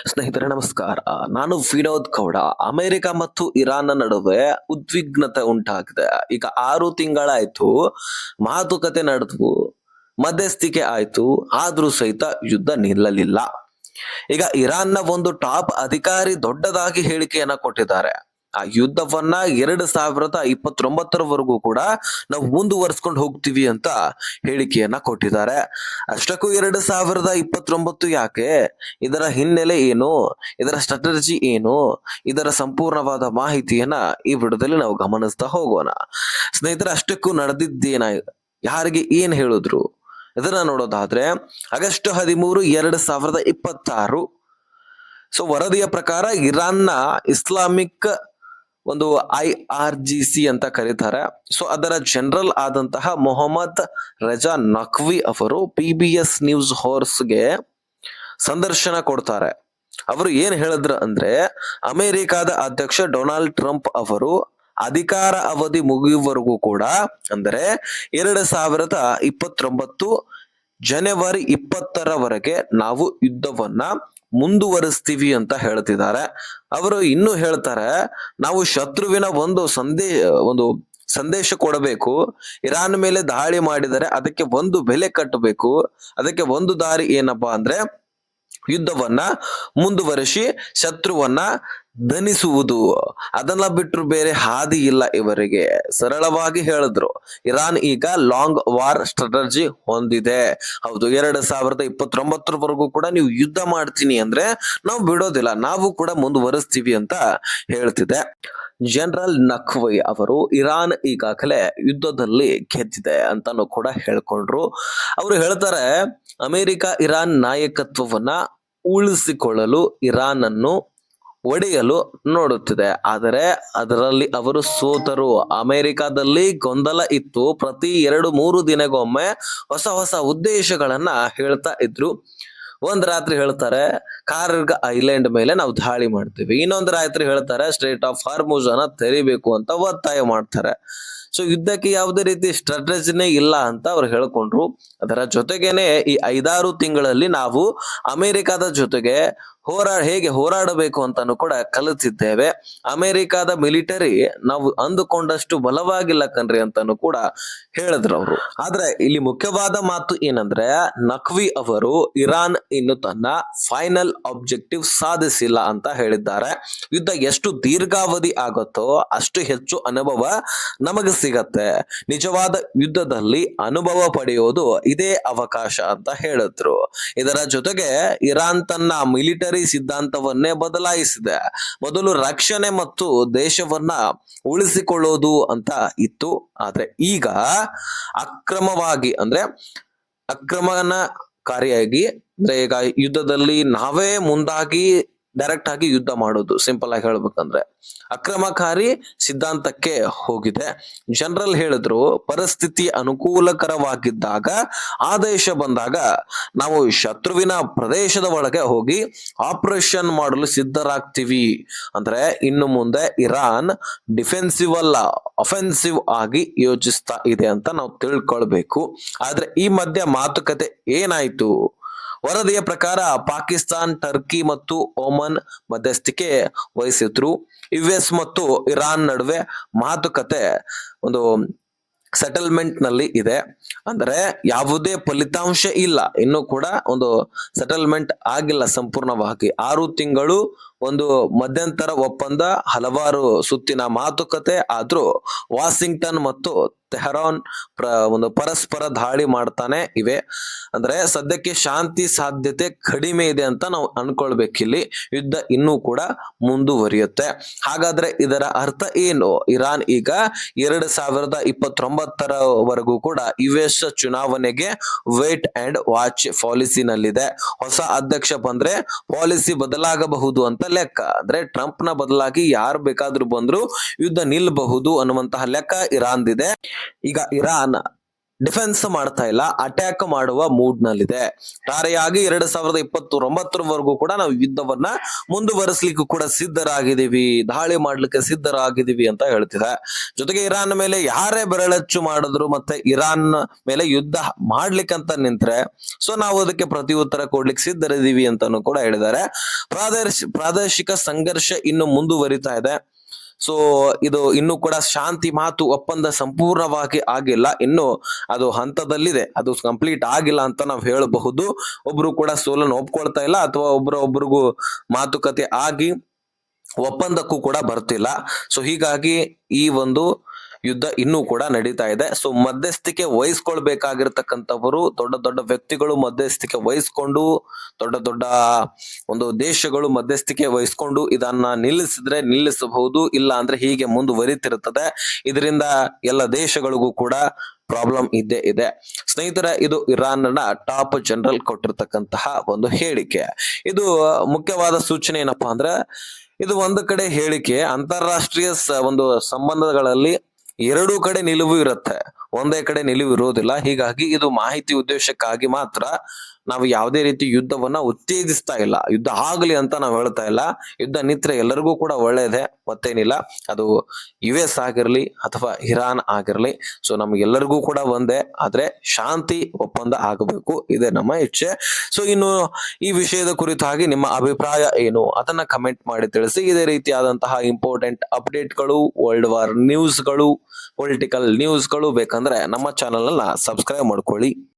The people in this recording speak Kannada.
ಸ್ನೇಹಿತರೆ ನಮಸ್ಕಾರ. ನಾನು ವಿನೋದ್ ಗೌಡ. ಅಮೆರಿಕ ಮತ್ತು ಇರಾನ್ ನಡುವೆ ಉದ್ವಿಗ್ನತೆ ಉಂಟಾಗಿದೆ. ಈಗ 6 ತಿಂಗಳಾಯ್ತು, ಮಾತುಕತೆ ನಡೆದು ಮಧ್ಯಸ್ಥಿಕೆ ಆಯ್ತು, ಆದ್ರೂ ಸಹಿತ ಯುದ್ಧ ನಿಲ್ಲಲಿಲ್ಲ. ಈಗ ಇರಾನ್ನ ಒಂದು ಟಾಪ್ ಅಧಿಕಾರಿ ದೊಡ್ಡದಾಗಿ ಹೇಳಿಕೆಯನ್ನ ಕೊಟ್ಟಿದ್ದಾರೆ. ಆ ಯುದ್ಧವನ್ನ 2029 ಕೂಡ ನಾವು ಮುಂದುವರಿಸ್ಕೊಂಡು ಹೋಗ್ತೀವಿ ಅಂತ ಹೇಳಿಕೆಯನ್ನ ಕೊಟ್ಟಿದ್ದಾರೆ. ಅಷ್ಟಕ್ಕೂ 2029 ಯಾಕೆ? ಇದರ ಹಿನ್ನೆಲೆ ಏನು, ಇದರ ಸ್ಟ್ರಾಟಜಿ ಏನು, ಇದರ ಸಂಪೂರ್ಣವಾದ ಮಾಹಿತಿಯನ್ನ ಈ ವಿಡಿಯೋದಲ್ಲಿ ನಾವು ಗಮನಿಸ್ತಾ ಹೋಗೋಣ. ಸ್ನೇಹಿತರೆ, ಅಷ್ಟಕ್ಕೂ ನಡೆದಿದ್ದೇನ, ಯಾರಿಗೆ ಏನ್ ಹೇಳಿದ್ರು ಇದನ್ನ ನೋಡೋದಾದ್ರೆ, ಆಗಸ್ಟ್ 13, 2026 ಸೊ ವರದಿಯ ಪ್ರಕಾರ ಇರಾನ್ನ ಇಸ್ಲಾಮಿಕ್ ಒಂದು IRGC ಅಂತ ಕರೀತಾರೆ. ಸೊ ಅದರ ಜನರಲ್ ಆದಂತಹ ಮೊಹಮ್ಮದ್ ರಜಾ ನಖ್ವಿ ಅವರು PBS ನ್ಯೂಸ್ ಹೋರ್ಸ್ಗೆ ಸಂದರ್ಶನ ಕೊಡ್ತಾರೆ. ಅವರು ಏನ್ ಹೇಳಿದ್ರು ಅಂದ್ರೆ, ಅಮೆರಿಕದ ಅಧ್ಯಕ್ಷ ಡೊನಾಲ್ಡ್ ಟ್ರಂಪ್ ಅವರು ಅಧಿಕಾರ ಅವಧಿ ಮುಗಿಯುವವರೆಗೂ ಕೂಡ, ಅಂದರೆ 2029 ಜನವರಿ 20ರವರೆಗೆ ನಾವು ಯುದ್ಧವನ್ನ ಮುಂದುವರಿಸ್ತೀವಿ ಅಂತ ಹೇಳ್ತಿದ್ದಾರೆ. ಅವರು ಇನ್ನು ಹೇಳ್ತಾರೆ, ನಾವು ಶತ್ರುವಿನ ಒಂದು ಸಂದೇಶ ಕೊಡಬೇಕು. ಇರಾನ್ ಮೇಲೆ ದಾಳಿ ಮಾಡಿದರೆ ಅದಕ್ಕೆ ಒಂದು ಬೆಲೆ ಕಟ್ಟಬೇಕು. ಅದಕ್ಕೆ ಒಂದು ದಾರಿ ಏನಪ್ಪಾ ಅಂದ್ರೆ, ಯುದ್ಧವನ್ನ ಮುಂದುವರಿಸಿ ಶತ್ರುವನ್ನ ದಣಿಸುವುದು. ಅದನ್ನ ಬಿಟ್ಟರು ಬೇರೆ ಹಾದಿ ಇಲ್ಲ ಇವರಿಗೆ. ಸರಳವಾಗಿ ಹೇಳಿದ್ರು, ಇರಾನ್ ಈಗ ಲಾಂಗ್ ವಾರ್ ಸ್ಟ್ರಾಟಜಿ ಹೊಂದಿದೆ. ಹೌದು, 2029 ಕೂಡ ನೀವು ಯುದ್ಧ ಮಾಡ್ತೀನಿ ಅಂದ್ರೆ ನಾವು ಬಿಡೋದಿಲ್ಲ, ನಾವು ಕೂಡ ಮುಂದುವರಿಸ್ತೀವಿ ಅಂತ ಹೇಳ್ತಿದೆ. ಜನರಲ್ ನಖ್ವಿ ಅವರು ಇರಾನ್ ಈಗಾಗಲೇ ಯುದ್ಧದಲ್ಲಿ ಗೆದ್ದಿದೆ ಅಂತಾನು ಕೂಡ ಹೇಳ್ಕೊಂಡ್ರು. ಅವರು ಹೇಳ್ತಾರೆ, ಅಮೆರಿಕ ಇರಾನ್ ನಾಯಕತ್ವವನ್ನ ಉಳಿಸಿಕೊಳ್ಳಲು ಇರಾನ್ ಅನ್ನು ಒಡೆಯಲು ನೋಡುತ್ತಿದೆ, ಆದರೆ ಅದರಲ್ಲಿ ಅವರು ಸೋತರು. ಅಮೆರಿಕದಲ್ಲಿ ಗೊಂದಲ ಇತ್ತು. ಪ್ರತಿ 2-3 ದಿನಗೊಮ್ಮೆ ಹೊಸ ಉದ್ದೇಶಗಳನ್ನ ಹೇಳ್ತಾ ಇದ್ರು. ಒಂದ್ ರಾತ್ರಿ ಹೇಳ್ತಾರೆ, ಕಾರ್ಗ್ ಐಲ್ಯಾಂಡ್ ಮೇಲೆ ನಾವು ದಾಳಿ ಮಾಡ್ತೀವಿ. ಇನ್ನೊಂದ್ ರಾತ್ರಿ ಹೇಳ್ತಾರೆ, ಸ್ಟ್ರೇಟ್ ಆಫ್ ಹಾರ್ಮುಜ್ ಅನ್ನ ತೆರಿಬೇಕು ಅಂತ ಒತ್ತಾಯ ಮಾಡ್ತಾರೆ. ಸೊ ಯುದ್ಧಕ್ಕೆ ಯಾವುದೇ ರೀತಿ ಸ್ಟ್ರಾಟಜಿನೇ ಇಲ್ಲ ಅಂತ ಅವ್ರು ಹೇಳ್ಕೊಂಡ್ರು. ಅದರ ಜೊತೆಗೇನೆ ಈ 5-6 ತಿಂಗಳಲ್ಲಿ ನಾವು ಅಮೆರಿಕದ ಜೊತೆಗೆ ಹೇಗೆ ಹೋರಾಡಬೇಕು ಅಂತಾನು ಕೂಡ ಕಲಿತಿದ್ದೇವೆ. ಅಮೆರಿಕದ ಮಿಲಿಟರಿ ನಾವು ಅಂದುಕೊಂಡಷ್ಟು ಬಲವಾಗಿಲ್ಲ ಕಣ್ರಿ ಅಂತಾನು ಕೂಡ ಹೇಳಿದ್ರು ಅವರು. ಆದ್ರೆ ಇಲ್ಲಿ ಮುಖ್ಯವಾದ ಮಾತು ಏನಂದ್ರೆ, ನಖ್ವಿ ಅವರು ಇರಾನ್ ಇನ್ನು ತನ್ನ ಫೈನಲ್ ಆಬ್ಜೆಕ್ಟಿವ್ ಸಾಧಿಸಿಲ್ಲ ಅಂತ ಹೇಳಿದ್ದಾರೆ. ಯುದ್ಧ ಎಷ್ಟು ದೀರ್ಘಾವಧಿ ಆಗುತ್ತೋ ಅಷ್ಟು ಹೆಚ್ಚು ಅನುಭವ ನಮಗೆ ಸಿಗತ್ತೆ. ನಿಜವಾದ ಯುದ್ಧದಲ್ಲಿ ಅನುಭವ ಪಡೆಯೋದು ಇದೇ ಅವಕಾಶ ಅಂತ ಹೇಳಿದ್ರು. ಇದರ ಜೊತೆಗೆ ಇರಾನ್ ತನ್ನ ಮಿಲಿಟರಿ ಸಿದ್ಧಾಂತವನ್ನೇ ಬದಲಾಯಿಸಿದೆ. ಮೊದಲು ರಕ್ಷಣೆ ಮತ್ತು ದೇಶವನ್ನ ಉಳಿಸಿಕೊಳ್ಳೋದು ಅಂತ ಇತ್ತು. ಆದ್ರೆ ಈಗ ಅಕ್ರಮಣಕಾರಿಯಾಗಿ ಅಂದ್ರೆ ಈಗ ಯುದ್ಧದಲ್ಲಿ ನಾವೇ ಮುಂದಾಗಿ ಡೈರೆಕ್ಟ್ ಆಗಿ ಯುದ್ಧ ಮಾಡೋದು, ಸಿಂಪಲ್ ಆಗಿ ಹೇಳ್ಬೇಕಂದ್ರೆ ಅಕ್ರಮಕಾರಿ ಸಿದ್ಧಾಂತಕ್ಕೆ ಹೋಗಿದೆ. ಜನರಲ್ ಹೇಳಿದ್ರು, ಪರಿಸ್ಥಿತಿ ಅನುಕೂಲಕರವಾಗಿದ್ದಾಗ, ಆದೇಶ ಬಂದಾಗ ನಾವು ಶತ್ರುವಿನ ಪ್ರದೇಶದ ಒಳಗೆ ಹೋಗಿ ಆಪರೇಷನ್ ಮಾಡಲು ಸಿದ್ಧರಾಗ್ತೀವಿ. ಅಂದ್ರೆ ಇನ್ನು ಮುಂದೆ ಇರಾನ್ ಡಿಫೆನ್ಸಿವ್ ಅಲ್ಲ, ಅಫೆನ್ಸಿವ್ ಆಗಿ ಯೋಚಿಸ್ತಾ ಇದೆ ಅಂತ ನಾವು ತಿಳ್ಕೊಳ್ಬೇಕು. ಆದ್ರೆ ಈ ಮಧ್ಯ ಮಾತುಕತೆ ಏನಾಯ್ತು? ವರದಿಯ ಪ್ರಕಾರ ಪಾಕಿಸ್ತಾನ್, ಟರ್ಕಿ ಮತ್ತು ಒಮನ್ ಮಧ್ಯಸ್ಥಿಕೆ ವಹಿಸಿದ್ರು. US ಮತ್ತು ಇರಾನ್ ನಡುವೆ ಮಾತುಕತೆ ಒಂದು ಸೆಟಲ್ಮೆಂಟ್ ನಲ್ಲಿ ಇದೆ. ಅಂದ್ರೆ ಯಾವುದೇ ಫಲಿತಾಂಶ ಇಲ್ಲ, ಇನ್ನು ಕೂಡ ಒಂದು ಸೆಟಲ್ಮೆಂಟ್ ಆಗಿಲ್ಲ ಸಂಪೂರ್ಣವಾಗಿ. 6 ತಿಂಗಳು ಒಂದು ಮಧ್ಯಂತರ ಒಪ್ಪಂದ, ಹಲವಾರು ಸುತ್ತಿನ ಮಾತುಕತೆ ಆದ್ರೂ ವಾಷಿಂಗ್ಟನ್ ಮತ್ತು ತೆಹರಾನ್ ಒಂದು ಪರಸ್ಪರ ದಾಳಿ ಮಾಡ್ತಾನೆ ಇವೆ. ಅಂದ್ರೆ ಸದ್ಯಕ್ಕೆ ಶಾಂತಿ ಸಾಧ್ಯತೆ ಕಡಿಮೆ ಇದೆ ಅಂತ ನಾವು ಅನ್ಕೊಳ್ಬೇಕಿಲ್ಲಿ. ಯುದ್ಧ ಇನ್ನೂ ಕೂಡ ಮುಂದುವರಿಯುತ್ತೆ. ಹಾಗಾದ್ರೆ ಇದರ ಅರ್ಥ ಏನು? ಇರಾನ್ ಈಗ 2029 ಕೂಡ US ಚುನಾವಣೆಗೆ ವೇಟ್ ಅಂಡ್ ವಾಚ್ ಪಾಲಿಸಿನಲ್ಲಿದೆ. ಹೊಸ ಅಧ್ಯಕ್ಷ ಬಂದ್ರೆ ಪಾಲಿಸಿ ಬದಲಾಗಬಹುದು ಅಂತ ಲೆಕ್ಕ. ಅಂದ್ರೆ ಟ್ರಂಪ್ ನ ಬದಲಾಗಿ ಯಾರು ಬೇಕಾದ್ರೂ ಬಂದ್ರು ಯುದ್ಧ ನಿಲ್ಲಬಹುದು ಅನ್ನುವಂತಹ ಲೆಕ್ಕ ಇರಾನ್ದಿದೆ. ಈಗ ಇರಾನ್ ಡಿಫೆನ್ಸ್ ಮಾಡ್ತಾ ಇಲ್ಲ, ಅಟ್ಯಾಕ್ ಮಾಡುವ ಮೂಡ್ ನಲ್ಲಿದೆ. ಟಾರೆಯಾಗಿ 2029ವರೆಗೂ ಕೂಡ ನಾವು ಯುದ್ಧವನ್ನ ಮುಂದುವರಿಸಲಿಕ್ಕೂ ಕೂಡ ಸಿದ್ಧರಾಗಿದ್ದೀವಿ, ದಾಳಿ ಮಾಡ್ಲಿಕ್ಕೆ ಸಿದ್ಧರಾಗಿದ್ದೀವಿ ಅಂತ ಹೇಳ್ತಿದೆ. ಜೊತೆಗೆ ಇರಾನ್ ಮೇಲೆ ಯಾರೇ ಬೆರಳಚ್ಚು ಮಾಡಿದ್ರು ಮತ್ತೆ ಇರಾನ್ ಮೇಲೆ ಯುದ್ಧ ಮಾಡ್ಲಿಕ್ಕಂತ ನಿಂತ್ರೆ ಸೊ ನಾವು ಅದಕ್ಕೆ ಪ್ರತಿ ಉತ್ತರ ಕೊಡ್ಲಿಕ್ಕೆ ಸಿದ್ಧರಿದ್ದೀವಿ ಅಂತಾನು ಕೂಡ ಹೇಳಿದ್ದಾರೆ. ಪ್ರಾದೇಶಿಕ ಸಂಘರ್ಷ ಇನ್ನು ಮುಂದುವರಿತಾ ಇದೆ. ಸೊ ಇದು ಇನ್ನು ಕೂಡ ಶಾಂತಿ ಮಾತು ಒಪ್ಪಂದ ಸಂಪೂರ್ಣವಾಗಿ ಆಗಿಲ್ಲ, ಇನ್ನು ಅದು ಹಂತದಲ್ಲಿದೆ, ಅದು ಕಂಪ್ಲೀಟ್ ಆಗಿಲ್ಲ ಅಂತ ನಾವು ಹೇಳಬಹುದು. ಒಬ್ರು ಕೂಡ ಸೋಲನ್ನು ಒಪ್ಕೊಳ್ತಾ ಇಲ್ಲ ಅಥವಾ ಒಬ್ರಿಗೂ ಮಾತುಕತೆ ಆಗಿ ಒಪ್ಪಂದಕ್ಕೂ ಕೂಡ ಬರ್ತಿಲ್ಲ. ಸೊ ಹೀಗಾಗಿ ಈ ಒಂದು ಯುದ್ಧ ಇನ್ನೂ ಕೂಡ ನಡೀತಾ ಇದೆ. ಸೊ ಮಧ್ಯಸ್ಥಿಕೆ ವಹಿಸ್ಕೊಳ್ಬೇಕಾಗಿರ್ತಕ್ಕಂಥವರು ದೊಡ್ಡ ದೊಡ್ಡ ವ್ಯಕ್ತಿಗಳು ಮಧ್ಯಸ್ಥಿಕೆ ವಹಿಸ್ಕೊಂಡು, ದೊಡ್ಡ ದೊಡ್ಡ ಒಂದು ದೇಶಗಳು ಮಧ್ಯಸ್ಥಿಕೆ ವಹಿಸ್ಕೊಂಡು ಇದನ್ನ ನಿಲ್ಲಿಸಬಹುದು, ಇಲ್ಲ ಅಂದ್ರೆ ಹೀಗೆ ಮುಂದುವರಿತಿರುತ್ತದೆ. ಇದರಿಂದ ಎಲ್ಲ ದೇಶಗಳಿಗೂ ಕೂಡ ಪ್ರಾಬ್ಲಮ್ ಇದ್ದೇ ಇದೆ. ಸ್ನೇಹಿತರೆ, ಇದು ಇರಾನ್ನ ಟಾಪ್ ಜನರಲ್ ಕೊಟ್ಟಿರ್ತಕ್ಕಂತಹ ಒಂದು ಹೇಳಿಕೆ. ಇದು ಮುಖ್ಯವಾದ ಸೂಚನೆ ಏನಪ್ಪಾ ಅಂದ್ರೆ, ಇದು ಒಂದು ಕಡೆ ಹೇಳಿಕೆ, ಅಂತಾರಾಷ್ಟ್ರೀಯ ಒಂದು ಸಂಬಂಧಗಳಲ್ಲಿ ಎರಡೂ ಕಡೆ ನಿಲುವು ಇರುತ್ತೆ, ಒಂದೇ ಕಡೆ ನಿಲುವು ಇರೋದಿಲ್ಲ. ಹೀಗಾಗಿ ಇದು ಮಾಹಿತಿ ಉದ್ದೇಶಕ್ಕಾಗಿ ಮಾತ್ರ. ನಾವು ಯಾವುದೇ ರೀತಿ ಯುದ್ಧವನ್ನ ಉತ್ತೇಜಿಸ್ತಾ ಇಲ್ಲ, ಯುದ್ಧ ಆಗ್ಲಿ ಅಂತ ನಾವು ಹೇಳ್ತಾ ಇಲ್ಲ. ಯುದ್ಧ ನಿತ್ರೆ ಎಲ್ಲರಿಗೂ ಕೂಡ ಒಳ್ಳೇದೇ, ಮತ್ತೇನಿಲ್ಲ. ಅದು US ಆಗಿರ್ಲಿ ಅಥವಾ ಇರಾನ್ ಆಗಿರ್ಲಿ, ಸೊ ನಮ್ಗೆಲ್ಲರಿಗೂ ಕೂಡ ಒಂದೇ, ಆದ್ರೆ ಶಾಂತಿ ಒಪ್ಪಂದ ಆಗಬೇಕು, ಇದೇ ನಮ್ಮ ಇಚ್ಛೆ. ಸೊ ಇನ್ನು ಈ ವಿಷಯದ ಕುರಿತಾಗಿ ನಿಮ್ಮ ಅಭಿಪ್ರಾಯ ಏನು ಅದನ್ನ ಕಮೆಂಟ್ ಮಾಡಿ ತಿಳಿಸಿ. ಇದೇ ರೀತಿಯಾದಂತಹ ಇಂಪಾರ್ಟೆಂಟ್ ಅಪ್ಡೇಟ್ಗಳು, ವರ್ಲ್ಡ್ ವಾರ್ ನ್ಯೂಸ್ಗಳು, ಪೊಲಿಟಿಕಲ್ ನ್ಯೂಸ್ಗಳು ಬೇಕಂದ್ರೆ ನಮ್ಮ ಚಾನೆಲ್ ಅನ್ನ ಸಬ್ಸ್ಕ್ರೈಬ್ ಮಾಡ್ಕೊಳ್ಳಿ.